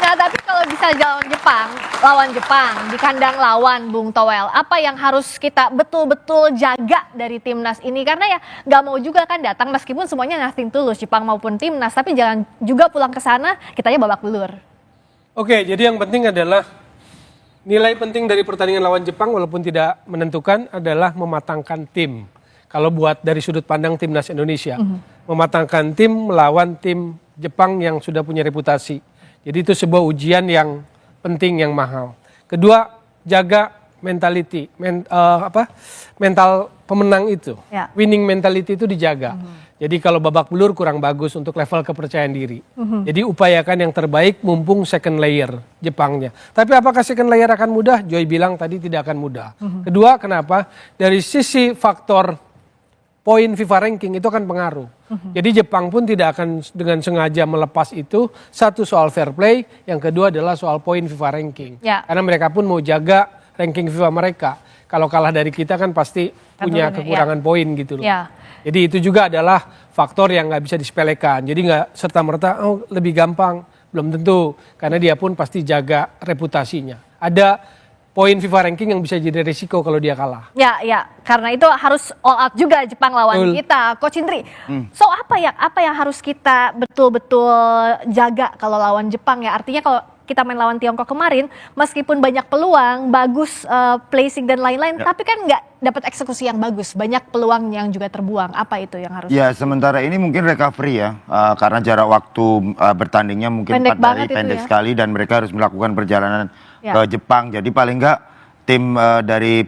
Nah, tapi kalau bisa lawan Jepang di kandang lawan Bung Toel, apa yang harus kita betul-betul jaga dari timnas ini? Karena ya nggak mau juga kan datang meskipun semuanya nothing tulus Jepang maupun timnas, tapi jangan juga pulang ke sana kitanya babak belur. Oke, jadi yang penting adalah nilai penting dari pertandingan lawan Jepang walaupun tidak menentukan adalah mematangkan tim. Kalau buat dari sudut pandang timnas Indonesia, mematangkan tim melawan tim Jepang yang sudah punya reputasi. Jadi itu sebuah ujian yang penting, yang mahal. Kedua, jaga mentality, mental pemenang itu. Ya. Winning mentality itu dijaga. Jadi kalau babak belur kurang bagus untuk level kepercayaan diri. Jadi upayakan yang terbaik mumpung second layer Jepangnya. Tapi apakah second layer akan mudah? Joy bilang tadi tidak akan mudah. Kedua, kenapa? Dari sisi faktor poin FIFA ranking itu akan pengaruh. Jadi Jepang pun tidak akan dengan sengaja melepas itu. Satu soal fair play, yang kedua adalah soal poin FIFA ranking. Ya. Karena mereka pun mau jaga ranking FIFA mereka. Kalau kalah dari kita kan pasti punya kekurangan poin gitu loh. Ya. Jadi itu juga adalah faktor yang nggak bisa disepelekan. Jadi nggak serta-merta lebih gampang, belum tentu. Karena dia pun pasti jaga reputasinya. Ada poin FIFA ranking yang bisa jadi risiko kalau dia kalah. Ya, karena itu harus all out juga Jepang lawan kita, Coach Indri. So apa yang harus kita betul-betul jaga kalau lawan Jepang ya? Artinya kalau kita main lawan Tiongkok kemarin, meskipun banyak peluang, bagus placing dan lain-lain, tapi kan nggak dapat eksekusi yang bagus. Banyak peluang yang juga terbuang. Apa itu yang harus? Ya sementara ini mungkin recovery ya, karena jarak waktu bertandingnya mungkin pendek sekali dan mereka harus melakukan perjalanan ke Jepang. Jadi paling nggak tim dari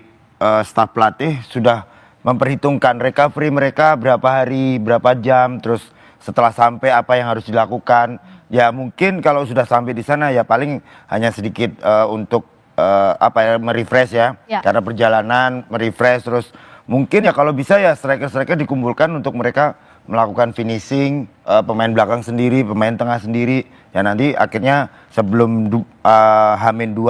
staf pelatih sudah memperhitungkan recovery mereka berapa hari, berapa jam, terus setelah sampai apa yang harus dilakukan. Ya mungkin kalau sudah sampai di sana ya paling hanya sedikit untuk merefresh ya, karena perjalanan merefresh, terus mungkin ya kalau bisa ya striker-striker dikumpulkan untuk mereka melakukan finishing, pemain belakang sendiri, pemain tengah sendiri, ya nanti akhirnya sebelum H-2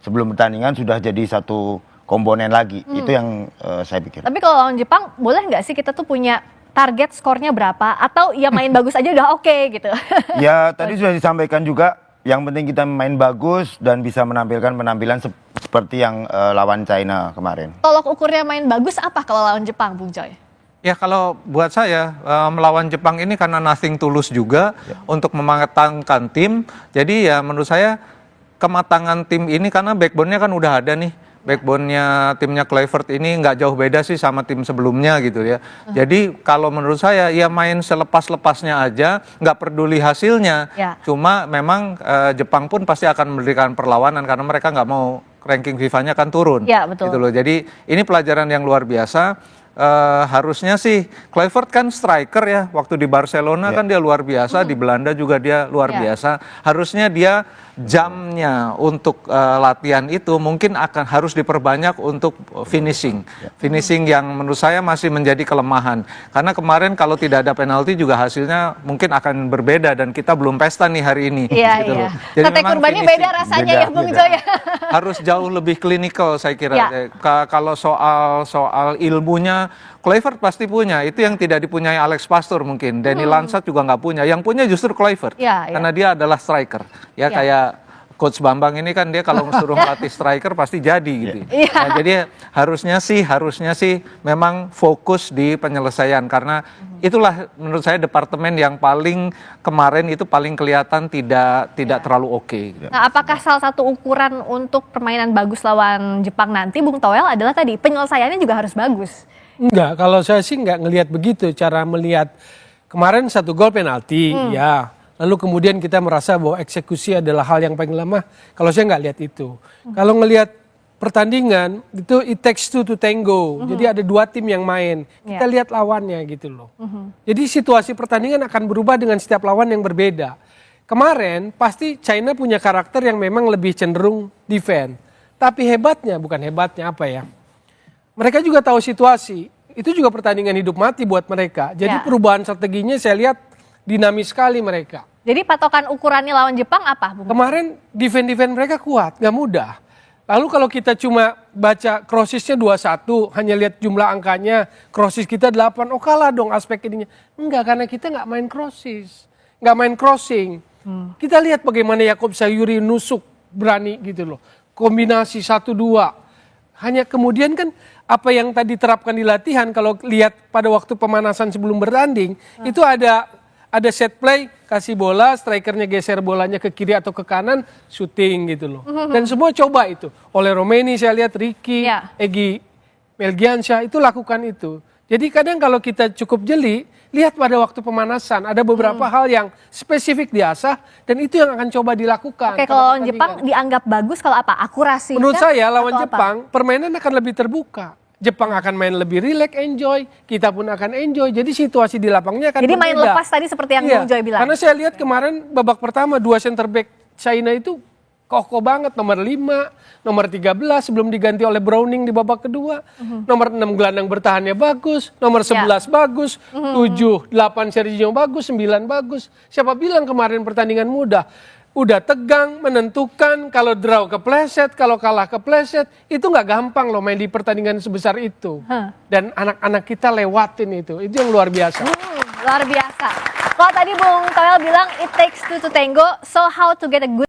sebelum pertandingan sudah jadi satu komponen lagi. Itu yang saya pikir. Tapi kalau lawan Jepang boleh nggak sih kita tuh punya target skornya berapa, atau ya main bagus aja udah oke gitu? Ya tadi sudah disampaikan juga, yang penting kita main bagus dan bisa menampilkan penampilan seperti yang lawan China kemarin. Tolok ukurnya main bagus apa kalau lawan Jepang, Bung Joy? Ya kalau buat saya melawan Jepang ini karena nothing tulus juga untuk mematangkan tim. Jadi ya menurut saya kematangan tim ini karena backbone-nya kan udah ada nih. Backbone-nya timnya Kluivert ini nggak jauh beda sih sama tim sebelumnya gitu ya. Jadi kalau menurut saya ya main selepas-lepasnya aja, nggak peduli hasilnya. Cuma memang Jepang pun pasti akan memberikan perlawanan karena mereka nggak mau ranking FIFA-nya kan turun. Ya, betul. Gitu loh. Jadi ini pelajaran yang luar biasa. Harusnya sih Kluivert kan striker ya, waktu di Barcelona kan dia luar biasa, di Belanda juga dia luar biasa. Harusnya dia jamnya untuk latihan itu mungkin harus diperbanyak untuk finishing yang menurut saya masih menjadi kelemahan, karena kemarin kalau tidak ada penalti juga hasilnya mungkin akan berbeda dan kita belum pesta nih hari ini. Gitu loh. Jadi sate kurbannya beda rasanya ya Bung Joy. Harus jauh lebih klinikal saya kira. Kalau soal ilmunya Kluivert pasti punya, itu yang tidak dipunyai Alex Pastoor mungkin. Danny Lansat juga nggak punya, yang punya justru Kluivert. Karena dia adalah striker. Kayak Coach Bambang ini kan dia kalau suruh melatih striker pasti jadi gitu. Nah, jadi harusnya sih memang fokus di penyelesaian, karena itulah menurut saya departemen yang paling kemarin itu paling kelihatan tidak terlalu oke. Nah, apakah salah satu ukuran untuk permainan bagus lawan Jepang nanti Bung Toel adalah tadi penyelesaiannya juga harus bagus? Enggak, kalau saya sih enggak ngelihat begitu cara melihat. Kemarin 1 gol penalti, ya. Lalu kemudian kita merasa bahwa eksekusi adalah hal yang paling lemah. Kalau saya nggak lihat itu. Kalau ngelihat pertandingan, itu it takes two to tango. Jadi ada 2 tim yang main. Kita lihat lawannya gitu loh. Jadi situasi pertandingan akan berubah dengan setiap lawan yang berbeda. Kemarin pasti China punya karakter yang memang lebih cenderung defend. Tapi bukan hebatnya apa ya. Mereka juga tahu situasi. Itu juga pertandingan hidup mati buat mereka. Jadi perubahan strateginya saya lihat dinamis sekali mereka. Jadi patokan ukurannya lawan Jepang apa, Bung? Kemarin defend mereka kuat, nggak mudah. Lalu kalau kita cuma baca crossesnya 21, hanya lihat jumlah angkanya, crosses kita 8, kalah dong aspek ininya. Enggak, karena kita nggak main crosses, nggak main crossing. Kita lihat bagaimana Yakob Sayuri nusuk berani gitu loh. Kombinasi 1-2. Hanya kemudian kan apa yang tadi terapkan di latihan, kalau lihat pada waktu pemanasan sebelum bertanding, itu ada set play, kasih bola, strikernya geser bolanya ke kiri atau ke kanan, shooting gitu loh. Dan semua coba itu. Oleh Romeni saya lihat, Ricky, Egy Melgiansyah itu lakukan itu. Jadi kadang kalau kita cukup jeli, lihat pada waktu pemanasan, ada beberapa hal yang spesifik diasah, dan itu yang akan coba dilakukan. Oke, kalau Jepang dianggap bagus kalau apa? Akurasi? Menurut saya lawan atau Jepang, permainan akan lebih terbuka. Jepang akan main lebih relax, enjoy. Kita pun akan enjoy. Jadi situasi di lapangnya akan Jadi berbeda. main lepas tadi seperti yang Bung Joy bilang. Karena saya lihat kemarin babak pertama 2 center back China itu kokoh banget, nomor 5, nomor 13 sebelum diganti oleh Browning di babak kedua. Nomor 6 gelandang bertahannya bagus, nomor 11 bagus, 7, 8 Sergio bagus, 9 bagus. Siapa bilang kemarin pertandingan mudah? Udah tegang, menentukan, kalau draw kepleset, kalau kalah kepleset, itu nggak gampang loh main di pertandingan sebesar itu. Dan anak-anak kita lewatin itu yang luar biasa. Luar biasa. Kalau tadi Bung Toel bilang it takes two to tango, so how to get a good